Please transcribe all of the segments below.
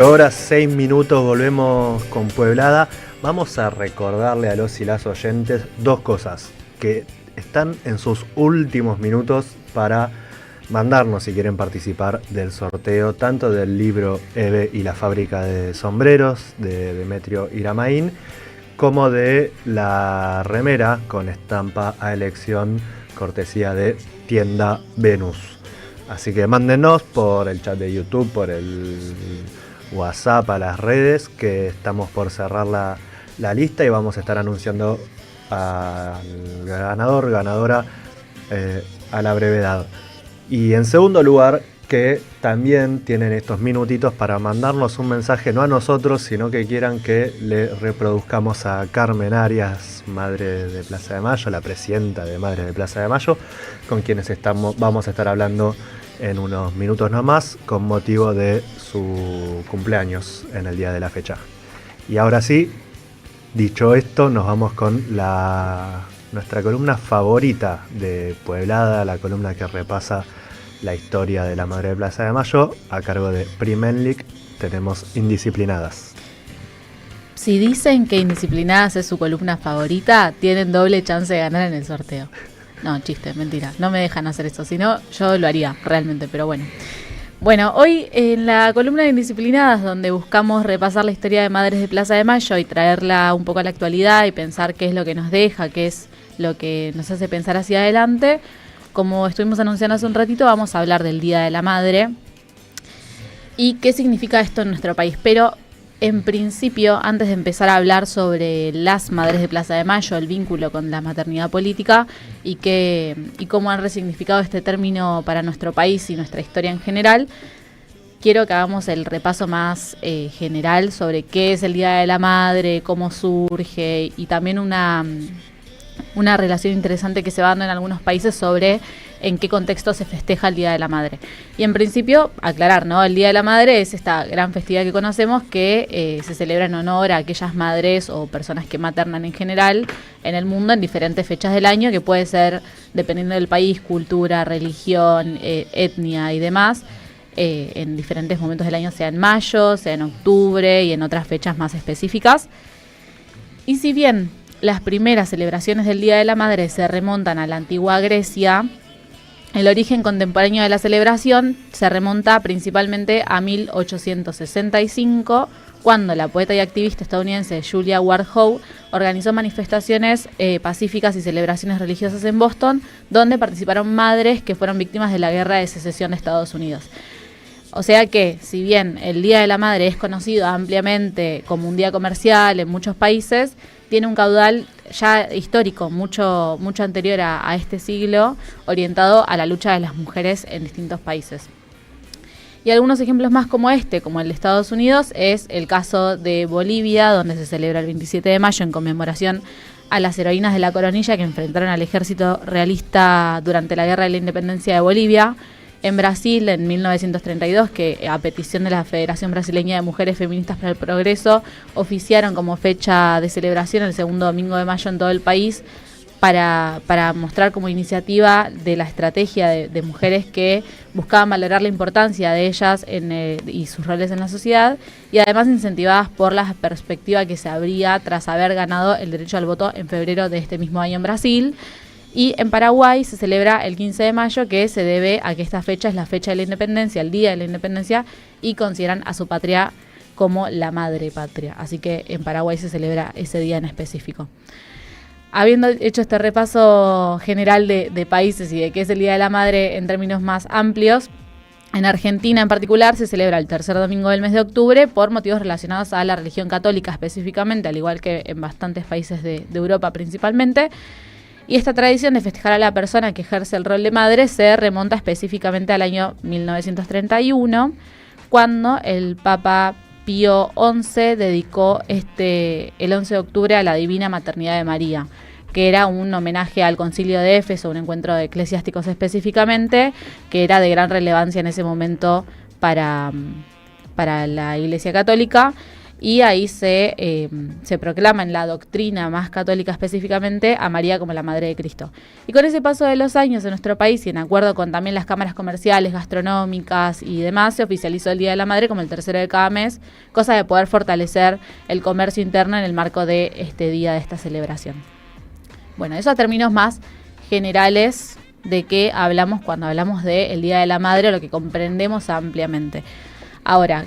Ahora 6 minutos, volvemos con Pueblada. Vamos a recordarle a los y las oyentes dos cosas que están en sus últimos minutos para mandarnos si quieren participar del sorteo tanto del libro Eve y la fábrica de sombreros de Demetrio Iramaín como de la remera con estampa a elección cortesía de Tienda Venus. Así que mándenos por el chat de YouTube, por el WhatsApp, a las redes, que estamos por cerrar la lista y vamos a estar anunciando al ganador, ganadora a la brevedad. Y en segundo lugar, que también tienen estos minutitos para mandarnos un mensaje, no a nosotros, sino que quieran que le reproduzcamos a Carmen Arias, madre de Plaza de Mayo, la presidenta de Madres de Plaza de Mayo, con quienes vamos a estar hablando en unos minutos nomás, con motivo de su cumpleaños en el día de la fecha. Y ahora sí, dicho esto, nos vamos con nuestra columna favorita de Pueblada, la columna que repasa la historia de la Madre de Plaza de Mayo, a cargo de Primenlik. Tenemos Indisciplinadas. Si dicen que Indisciplinadas es su columna favorita, tienen doble chance de ganar en el sorteo. No, chiste, mentira, no me dejan hacer eso, si no yo lo haría realmente, pero bueno. Bueno, hoy en la columna de Indisciplinadas, donde buscamos repasar la historia de Madres de Plaza de Mayo y traerla un poco a la actualidad y pensar qué es lo que nos deja, qué es lo que nos hace pensar hacia adelante, como estuvimos anunciando hace un ratito, vamos a hablar del Día de la Madre y qué significa esto en nuestro país. Pero en principio, antes de empezar a hablar sobre las Madres de Plaza de Mayo, el vínculo con la maternidad política y cómo han resignificado este término para nuestro país y nuestra historia en general, quiero que hagamos el repaso más general sobre qué es el Día de la Madre, cómo surge y también una relación interesante que se va dando en algunos países sobre en qué contexto se festeja el Día de la Madre. Y en principio, aclarar, ¿no? El Día de la Madre es esta gran festividad que conocemos que se celebra en honor a aquellas madres o personas que maternan en general en el mundo en diferentes fechas del año, que puede ser, dependiendo del país, cultura, religión, etnia y demás, en diferentes momentos del año, sea en mayo, sea en octubre y en otras fechas más específicas. Y si bien las primeras celebraciones del Día de la Madre se remontan a la antigua Grecia, el origen contemporáneo de la celebración se remonta principalmente a 1865, cuando la poeta y activista estadounidense Julia Ward Howe organizó manifestaciones pacíficas y celebraciones religiosas en Boston, donde participaron madres que fueron víctimas de la Guerra de Secesión de Estados Unidos. O sea que, si bien el Día de la Madre es conocido ampliamente como un día comercial en muchos países, tiene un caudal ya histórico, mucho anterior a este siglo, orientado a la lucha de las mujeres en distintos países. Y algunos ejemplos más como el de Estados Unidos, es el caso de Bolivia, donde se celebra el 27 de mayo en conmemoración a las heroínas de la Coronilla que enfrentaron al ejército realista durante la Guerra de la Independencia de Bolivia. En Brasil, en 1932, que a petición de la Federación Brasileña de Mujeres Feministas para el Progreso, oficiaron como fecha de celebración el segundo domingo de mayo en todo el país para mostrar como iniciativa de la estrategia de mujeres que buscaban valorar la importancia de ellas y sus roles en la sociedad, y además incentivadas por la perspectiva que se abría tras haber ganado el derecho al voto en febrero de este mismo año en Brasil. Y en Paraguay se celebra el 15 de mayo, que se debe a que esta fecha es la fecha de la independencia, el día de la independencia, y consideran a su patria como la madre patria. Así que en Paraguay se celebra ese día en específico. Habiendo hecho este repaso general de países y de qué es el Día de la Madre en términos más amplios, en Argentina en particular se celebra el tercer domingo del mes de octubre por motivos relacionados a la religión católica específicamente, al igual que en bastantes países de Europa principalmente. Y esta tradición de festejar a la persona que ejerce el rol de madre se remonta específicamente al año 1931, cuando el Papa Pío XI dedicó el 11 de octubre a la Divina Maternidad de María, que era un homenaje al Concilio de Éfeso, un encuentro de eclesiásticos específicamente, que era de gran relevancia en ese momento para la Iglesia Católica. y ahí se proclama en la doctrina más católica específicamente a María como la Madre de Cristo. Y con ese paso de los años en nuestro país, y en acuerdo con también las cámaras comerciales, gastronómicas y demás, se oficializó el Día de la Madre como el 3º de cada mes, cosa de poder fortalecer el comercio interno en el marco de este día, de esta celebración. Bueno, eso a términos más generales de qué hablamos cuando hablamos del Día de la Madre, o lo que comprendemos ampliamente. Ahora,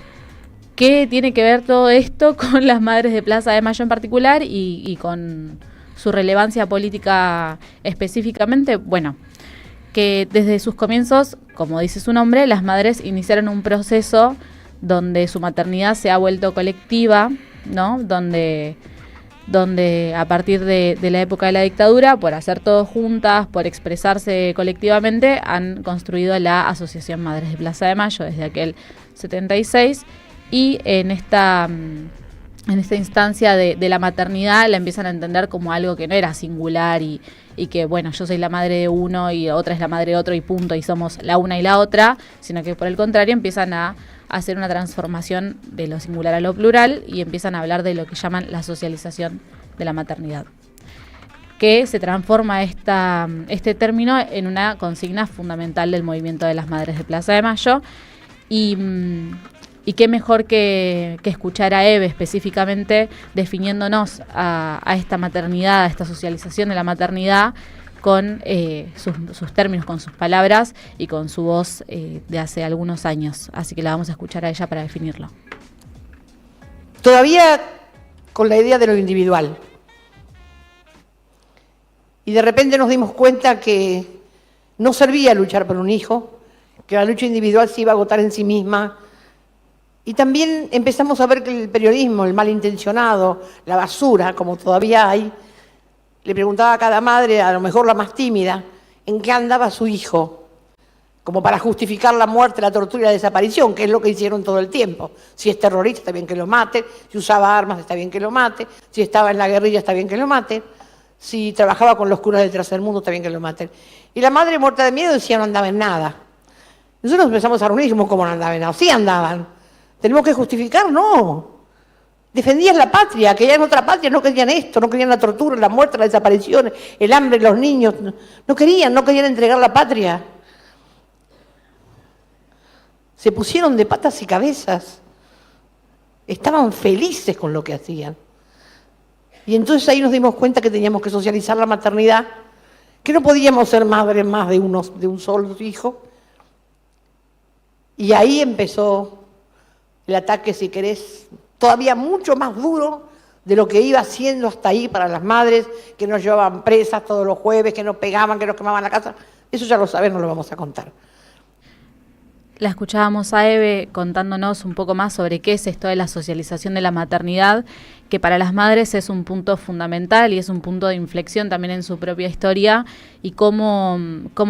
¿qué tiene que ver todo esto con las madres de Plaza de Mayo en particular y con su relevancia política específicamente? Bueno, que desde sus comienzos, como dice su nombre, las madres iniciaron un proceso donde su maternidad se ha vuelto colectiva, ¿no? Donde a partir de la época de la dictadura, por hacer todo juntas, por expresarse colectivamente, han construido la Asociación Madres de Plaza de Mayo desde aquel 76, y en esta instancia de la maternidad la empiezan a entender como algo que no era singular y que, bueno, yo soy la madre de uno y otra es la madre de otro y punto, y somos la una y la otra, sino que por el contrario empiezan a hacer una transformación de lo singular a lo plural y empiezan a hablar de lo que llaman la socialización de la maternidad, que se transforma este término en una consigna fundamental del movimiento de las Madres de Plaza de Mayo. Y qué mejor que escuchar a Eve específicamente definiéndonos a esta maternidad, a esta socialización de la maternidad, con sus términos, con sus palabras y con su voz de hace algunos años. Así que la vamos a escuchar a ella para definirlo. Todavía con la idea de lo individual. Y de repente nos dimos cuenta que no servía luchar por un hijo, que la lucha individual se iba a agotar en sí misma. Y también empezamos a ver que el periodismo, el malintencionado, la basura, como todavía hay, le preguntaba a cada madre, a lo mejor la más tímida, en qué andaba su hijo, como para justificar la muerte, la tortura y la desaparición, que es lo que hicieron todo el tiempo. Si es terrorista, está bien que lo mate; si usaba armas, está bien que lo mate; si estaba en la guerrilla, está bien que lo mate; si trabajaba con los curas del tercer mundo, está bien que lo maten. Y la madre, muerta de miedo, decía no andaba en nada. Nosotros empezamos a reunir y dijimos, ¿cómo no andaban en nada? Sí andaban. ¿Tenemos que justificar? No. Defendían la patria, querían otra patria, no querían esto, no querían la tortura, la muerte, las desapariciones, el hambre, los niños. No querían entregar la patria. Se pusieron de patas y cabezas. Estaban felices con lo que hacían. Y entonces ahí nos dimos cuenta que teníamos que socializar la maternidad, que no podíamos ser madres más de un solo hijo. Y ahí empezó el ataque, si querés, todavía mucho más duro de lo que iba haciendo hasta ahí para las madres, que nos llevaban presas todos los jueves, que nos pegaban, que nos quemaban la casa. Eso ya lo sabés, no lo vamos a contar. La escuchábamos a Eve contándonos un poco más sobre qué es esto de la socialización de la maternidad, que para las madres es un punto fundamental y es un punto de inflexión también en su propia historia, y cómo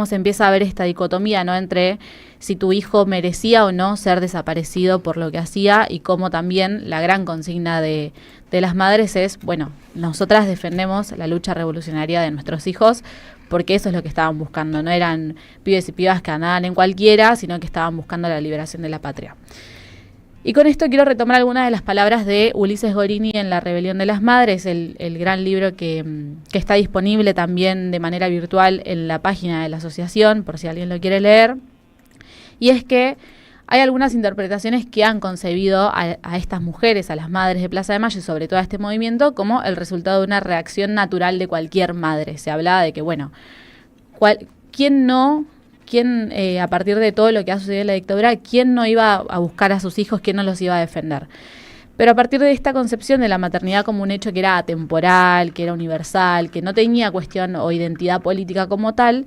se empieza a ver esta dicotomía, ¿no?, entre si tu hijo merecía o no ser desaparecido por lo que hacía, y cómo también la gran consigna de las madres es, bueno, nosotras defendemos la lucha revolucionaria de nuestros hijos, porque eso es lo que estaban buscando, no eran pibes y pibas que andaban en cualquiera, sino que estaban buscando la liberación de la patria. Y con esto quiero retomar algunas de las palabras de Ulises Gorini en La Rebelión de las Madres, el gran libro que está disponible también de manera virtual en la página de la asociación, por si alguien lo quiere leer. Y es que hay algunas interpretaciones que han concebido a estas mujeres, a las madres de Plaza de Mayo y sobre todo a este movimiento, como el resultado de una reacción natural de cualquier madre. Se hablaba de que, bueno, ¿quién a partir de todo lo que ha sucedido en la dictadura, quién no iba a buscar a sus hijos, quién no los iba a defender? Pero a partir de esta concepción de la maternidad como un hecho que era atemporal, que era universal, que no tenía cuestión o identidad política como tal,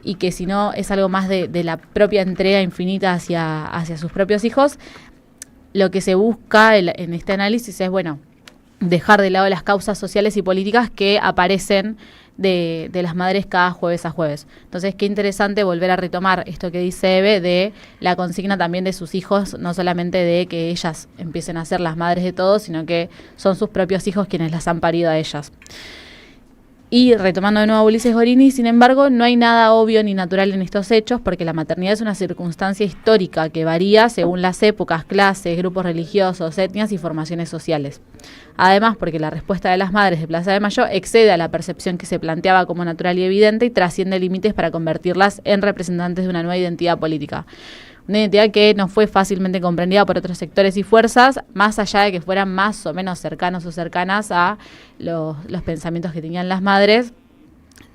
y que si no es algo más de la propia entrega infinita hacia sus propios hijos, lo que se busca en este análisis es, bueno, dejar de lado las causas sociales y políticas que aparecen de las madres cada jueves a jueves. Entonces, qué interesante volver a retomar esto que dice Eve de la consigna también de sus hijos, no solamente de que ellas empiecen a ser las madres de todos, sino que son sus propios hijos quienes las han parido a ellas. Y retomando de nuevo a Ulises Gorini, sin embargo, no hay nada obvio ni natural en estos hechos, porque la maternidad es una circunstancia histórica que varía según las épocas, clases, grupos religiosos, etnias y formaciones sociales. Además, porque la respuesta de las madres de Plaza de Mayo excede a la percepción que se planteaba como natural y evidente y trasciende límites para convertirlas en representantes de una nueva identidad política. Una identidad que no fue fácilmente comprendida por otros sectores y fuerzas, más allá de que fueran más o menos cercanos o cercanas a los pensamientos que tenían las madres,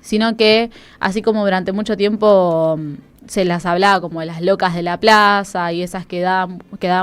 sino que, así como durante mucho tiempo se las hablaba como de las locas de la plaza y esas que daban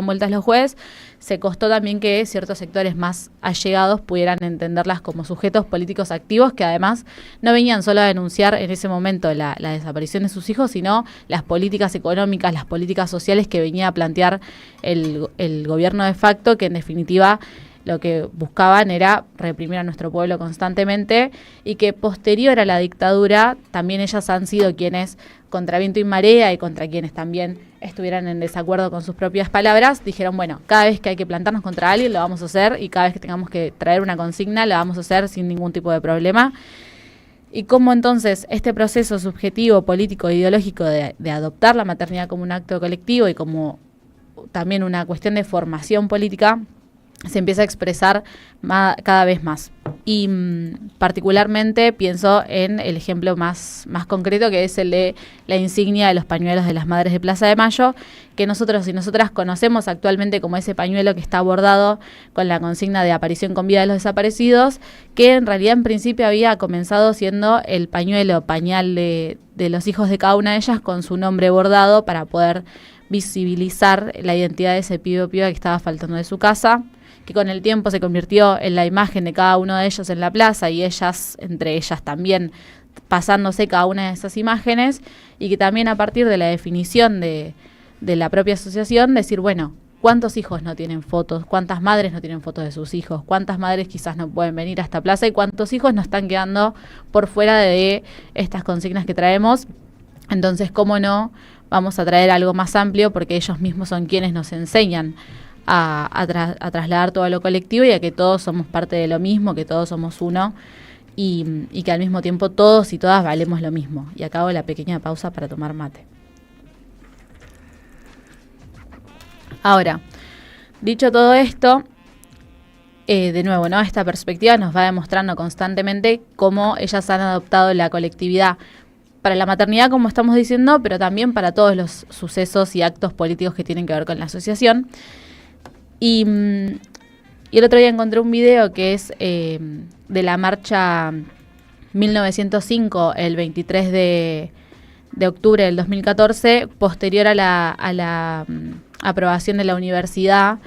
vueltas los jueves, se costó también que ciertos sectores más allegados pudieran entenderlas como sujetos políticos activos que además no venían solo a denunciar en ese momento la desaparición de sus hijos, sino las políticas económicas, las políticas sociales que venía a plantear el gobierno de facto, que en definitiva lo que buscaban era reprimir a nuestro pueblo constantemente y que posterior a la dictadura también ellas han sido quienes, contra viento y marea y contra quienes también estuvieran en desacuerdo con sus propias palabras, dijeron, bueno, cada vez que hay que plantarnos contra alguien lo vamos a hacer y cada vez que tengamos que traer una consigna lo vamos a hacer sin ningún tipo de problema. Y cómo entonces este proceso subjetivo, político e ideológico de adoptar la maternidad como un acto colectivo y como también una cuestión de formación política se empieza a expresar cada vez más. Y particularmente pienso en el ejemplo más concreto, que es el de la insignia de los pañuelos de las Madres de Plaza de Mayo, que nosotros y nosotras conocemos actualmente como ese pañuelo que está bordado con la consigna de aparición con vida de los desaparecidos, que en realidad en principio había comenzado siendo el pañal de los hijos de cada una de ellas con su nombre bordado para poder visibilizar la identidad de ese pibe o piba que estaba faltando de su casa, que con el tiempo se convirtió en la imagen de cada uno de ellos en la plaza y ellas, entre ellas también, pasándose cada una de esas imágenes, y que también a partir de la definición de la propia asociación, decir, bueno, ¿cuántos hijos no tienen fotos? ¿Cuántas madres no tienen fotos de sus hijos? ¿Cuántas madres quizás no pueden venir a esta plaza? ¿Y cuántos hijos no están quedando por fuera de estas consignas que traemos? Entonces, ¿cómo no vamos a traer algo más amplio? Porque ellos mismos son quienes nos enseñan a trasladar todo a lo colectivo y a que todos somos parte de lo mismo, que todos somos uno y que al mismo tiempo todos y todas valemos lo mismo. Y acabo la pequeña pausa para tomar mate. Ahora, dicho todo esto, de nuevo, ¿no? Esta perspectiva nos va demostrando constantemente cómo ellas han adoptado la colectividad para la maternidad, como estamos diciendo, pero también para todos los sucesos y actos políticos que tienen que ver con la asociación. Y el otro día encontré un video que es de la marcha 1905, el 23 de octubre del 2014, posterior a la aprobación de la universidad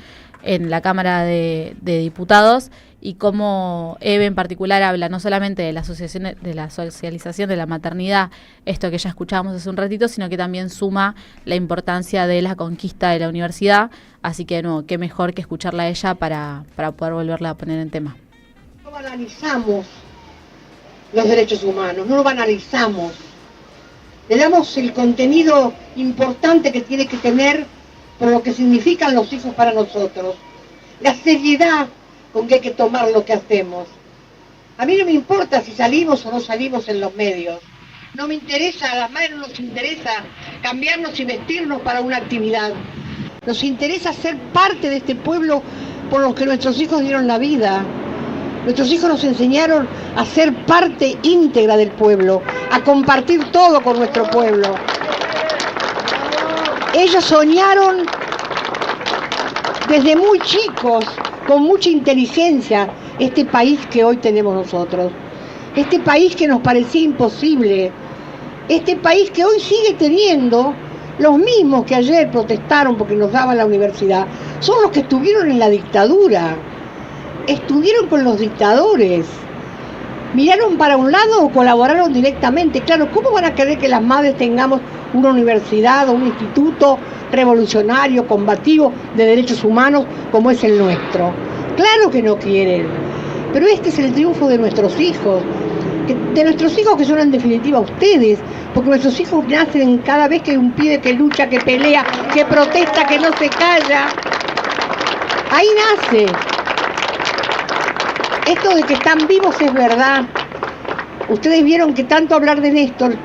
en la Cámara de Diputados, y cómo Eve en particular habla no solamente de la asociación, de la socialización de la maternidad, esto que ya escuchábamos hace un ratito, sino que también suma la importancia de la conquista de la universidad. Así que no, qué mejor que escucharla a ella para poder volverla a poner en tema. No banalizamos los derechos humanos, no lo banalizamos. Le damos el contenido importante que tiene que tener por lo que significan los hijos para nosotros. La seriedad con que hay que tomar lo que hacemos. A mí no me importa si salimos o no salimos en los medios. No me interesa, a las madres no nos interesa cambiarnos y vestirnos para una actividad. Nos interesa ser parte de este pueblo por los que nuestros hijos dieron la vida. Nuestros hijos nos enseñaron a ser parte íntegra del pueblo, a compartir todo con nuestro pueblo. Ellos soñaron desde muy chicos, con mucha inteligencia, este país que hoy tenemos nosotros. Este país que nos parecía imposible. Este país que hoy sigue teniendo los mismos que ayer protestaron porque nos daban la universidad. Son los que estuvieron en la dictadura. Estuvieron con los dictadores. Miraron para un lado o colaboraron directamente. Claro, ¿cómo van a querer que las madres tengamos una universidad o un instituto revolucionario, combativo de derechos humanos como es el nuestro? Claro que no quieren. Pero este es el triunfo de nuestros hijos. De nuestros hijos que son en definitiva ustedes. Porque nuestros hijos nacen cada vez que hay un pibe que lucha, que pelea, que protesta, que no se calla. Ahí nace. Esto de que están vivos es verdad, Ustedes vieron que tanto hablar de Néstor,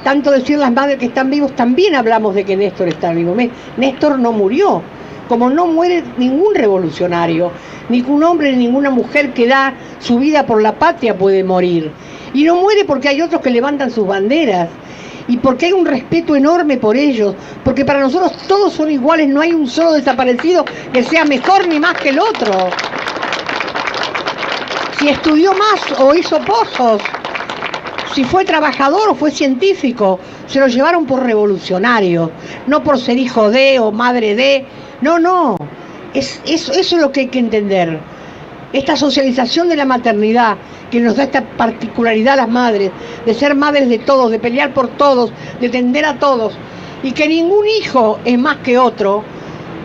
tanto decir las madres que están vivos, también hablamos de que Néstor está vivo. Néstor no murió, como no muere ningún revolucionario, ningún hombre ni ninguna mujer que da su vida por la patria puede morir. Y no muere porque hay otros que levantan sus banderas, y porque hay un respeto enorme por ellos, porque para nosotros todos son iguales, no hay un solo desaparecido que sea mejor ni más que el otro. Si estudió más o hizo pozos, si fue trabajador o fue científico, se lo llevaron por revolucionario, no por ser hijo de o madre de. No, eso es lo que hay que entender. Esta socialización de la maternidad, que nos da esta particularidad a las madres, de ser madres de todos, de pelear por todos, de tender a todos, y que ningún hijo es más que otro,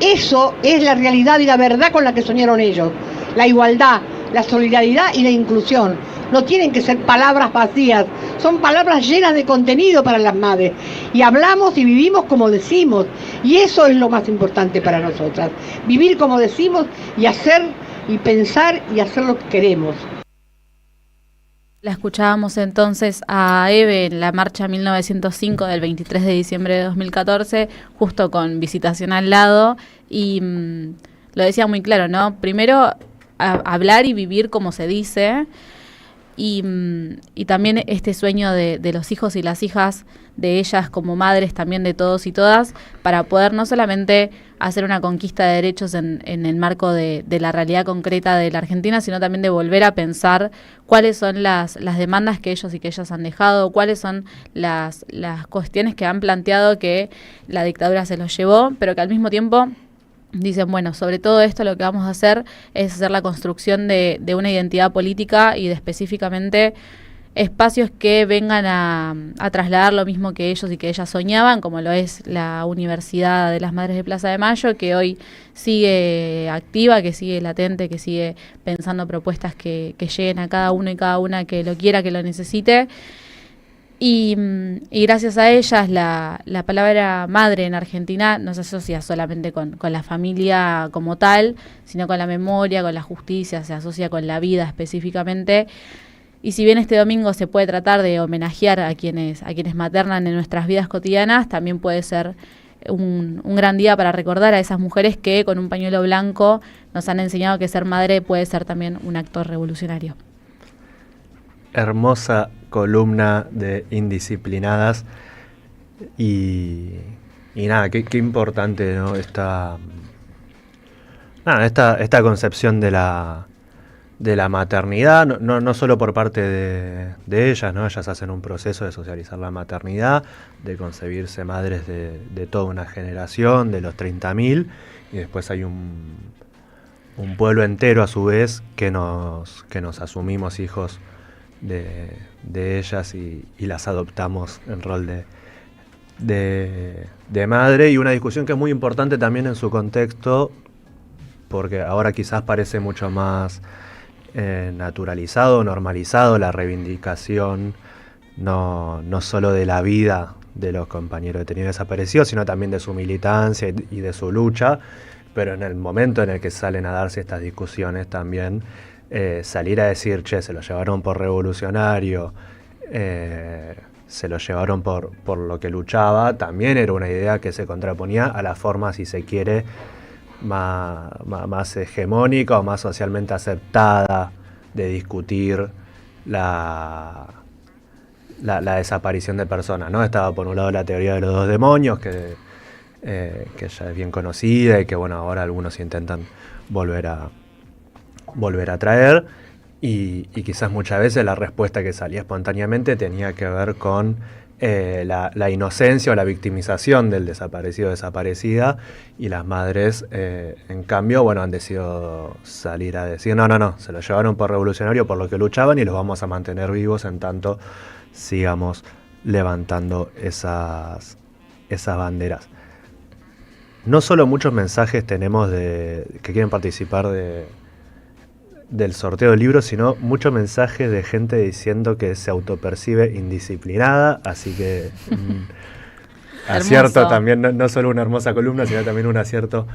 eso es la realidad y la verdad con la que soñaron ellos. La igualdad, la solidaridad y la inclusión. No tienen que ser palabras vacías, son palabras llenas de contenido para las madres. Y hablamos y vivimos como decimos, y eso es lo más importante para nosotras. Vivir como decimos y hacer y pensar y hacer lo que queremos. La escuchábamos entonces a Eve en la marcha 1905 del 23 de diciembre de 2014, justo con Visitación al lado, y lo decía muy claro, ¿no? Primero, hablar y vivir como se dice, y también este sueño de los hijos y las hijas, de ellas como madres también de todos y todas, para poder no solamente hacer una conquista de derechos en el marco de la realidad concreta de la Argentina, sino también de volver a pensar cuáles son las demandas que ellos y que ellas han dejado, cuáles son las cuestiones que han planteado que la dictadura se los llevó, pero que al mismo tiempo dicen, bueno, sobre todo esto lo que vamos a hacer es hacer la construcción de una identidad política y de específicamente espacios que vengan a trasladar lo mismo que ellos y que ellas soñaban, como lo es la Universidad de las Madres de Plaza de Mayo, que hoy sigue activa, que sigue latente, que sigue pensando propuestas que lleguen a cada uno y cada una que lo quiera, que lo necesite. Y gracias a ellas la palabra madre en Argentina no se asocia solamente con la familia como tal, sino con la memoria, con la justicia, se asocia con la vida específicamente. Y si bien este domingo se puede tratar de homenajear a quienes maternan en nuestras vidas cotidianas, también puede ser un gran día para recordar a esas mujeres que con un pañuelo blanco nos han enseñado que ser madre puede ser también un acto revolucionario. Hermosa columna de Indisciplinadas y nada, qué importante, ¿no? Esta concepción de la maternidad, no solo por parte de ellas, ¿no? Ellas hacen un proceso de socializar la maternidad, de concebirse madres de toda una generación, de los 30.000, y después hay un pueblo entero a su vez que nos asumimos hijos de ellas y las adoptamos en rol de madre, y una discusión que es muy importante también en su contexto, porque ahora quizás parece mucho más naturalizado, normalizado la reivindicación no solo de la vida de los compañeros detenidos desaparecidos, sino también de su militancia y de su lucha, pero en el momento en el que salen a darse estas discusiones también salir a decir, che, se lo llevaron por revolucionario, se lo llevaron por lo que luchaba, también era una idea que se contraponía a la forma, si se quiere, más hegemónica o más socialmente aceptada de discutir la desaparición de personas, ¿no? Estaba por un lado la teoría de los dos demonios, que ya es bien conocida y que bueno, ahora algunos intentan volver a traer, y quizás muchas veces la respuesta que salía espontáneamente tenía que ver con la inocencia o la victimización del desaparecido o desaparecida, y las madres en cambio bueno, han decidido salir a decir no, se lo llevaron por revolucionario, por lo que luchaban, y los vamos a mantener vivos en tanto sigamos levantando esas banderas. No solo muchos mensajes tenemos que quieren participar del sorteo del libro, sino muchos mensajes de gente diciendo que se autopercibe indisciplinada, así que acierto también, no solo una hermosa columna, sino también un acierto